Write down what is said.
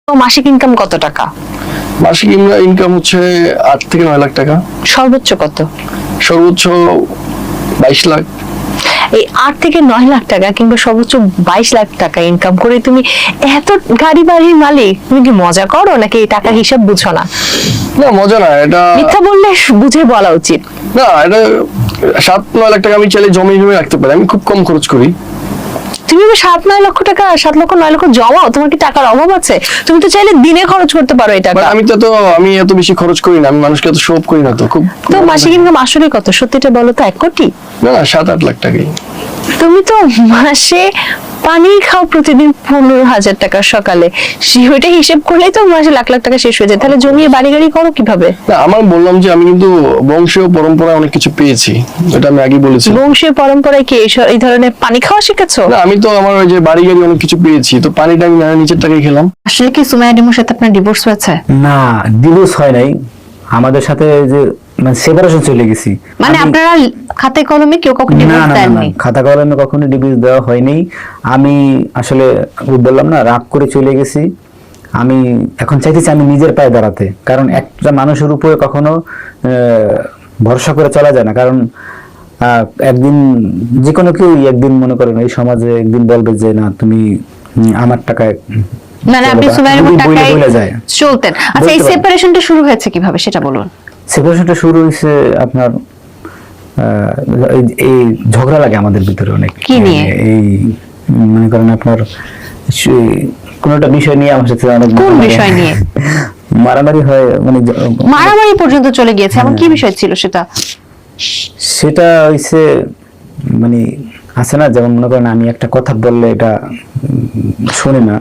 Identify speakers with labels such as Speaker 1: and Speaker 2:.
Speaker 1: তো মাসিক ইনকাম কত টাকা?
Speaker 2: মাসিক ইনকাম হচ্ছে 8 থেকে 9 লাখ টাকা।
Speaker 1: সর্বোচ্চ কত?
Speaker 2: সর্বোচ্চ 22 লাখ।
Speaker 1: এই 8 থেকে 9 লাখ টাকা কিংবা সর্বোচ্চ 22 লাখ টাকা ইনকাম করে তুমি এত গাড়ি বাড়ির মালিক, তুমি কি মজা করো নাকি এই টাকার হিসাব বুঝো না?
Speaker 2: না মজা না, এটা
Speaker 1: মিথ্যা বললে বুঝে বলা উচিত।
Speaker 2: না, এটা 7-9 লাখ টাকা আমি চাইলে জমি রাখতে পারি। আমি খুব কম খরচ করি।
Speaker 1: তুমি 7-9 লক্ষ টাকা, 7 লক্ষ 9 লক্ষ জমাও, তোমার কি টাকার অভাব আছে? তুমি তো চাইলে দিনে খরচ করতে পারো এই টাকা।
Speaker 2: আমি এত বেশি খরচ করি না, আমি মানুষকে এত শো অফ করি না। তো খুব
Speaker 1: তো মাসিক ইনকাম আসলে কত সত্যিটা বলো তো? 1 কোটি?
Speaker 2: না 7-8 লাখ টাকাই।
Speaker 1: তুমি তো মাসে পানি খাও প্রতিদিন 15,000 টাকা সকালে, ওইটা হিসেব করলেই তো মাসে লাখ লাখ টাকা শেষ হয়ে যায়। তাহলে জমিয়ে বাড়ি গাড়ি করো কিভাবে?
Speaker 2: না, আমার বললাম যে আমি কিন্তু বংশীয় পরম্পরায় অনেক কিছু পেয়েছি, এটা আমি আগে বলেছি।
Speaker 1: বংশীয় পরম্পরায় কি এই ধরনের পানি খাওয়া শিখেছো?
Speaker 2: না, আমি তো আমার ওই যে বাড়ি গাড়ি অনেক কিছু পেয়েছি, তো পানিটা আমি নিচের টাকায় খেলাম।
Speaker 1: আসলে কি সুমাইয়া ডিমুর সাথে আপনার ডিভোর্স হয়েছে?
Speaker 3: না, ডিভোর্স হয় নাই। আমাদের সাথে যে মানে সেপারেশন চলে গেছি।
Speaker 1: মানে আপনারা খাতে কলমে কেউ কখনো ডিভোর্স দেননি?
Speaker 3: খাতা কলমে কখনো ডিভোর্স দেওয়া হয়নি। আমি আসলে বললাম না, রাগ করে চলে গেছি। আমি এখন চাইতেছি আমি নিজের পায়ে দাঁড়াতে, কারণ একটা মানুষের উপরে কখনো ভরসা করে চলা যায় না। কারণ একদিন যে কোনো কেউ একদিন মনে করেন এই সমাজে একদিন বলবে যে না তুমি আমার টাকায়
Speaker 1: মানে আপনি সুমাইয়ার উপর টাকায় চলতেন। আচ্ছা, এই সেপারেশনটা শুরু হয়েছে কিভাবে সেটা বলুন।
Speaker 3: সেপারেশনটা শুরু হয়েছে আপনার এই ঝগড়া লাগে আমাদের ভিতরে অনেক।
Speaker 1: কি নিয়ে?
Speaker 3: এই মনে করেন আপনার কোন একটা বিষয় নিয়ে আমার সাথে অনেক।
Speaker 1: কোন বিষয় নিয়ে
Speaker 3: মারামারি হয়? মানে
Speaker 1: মারামারি পর্যন্ত চলে গিয়েছে? এমন কি বিষয় ছিল সেটা?
Speaker 3: সেটা হইছে মানে আছে না, যেমন মনে করেন আমি একটা কথা বললে এটা শুনে না,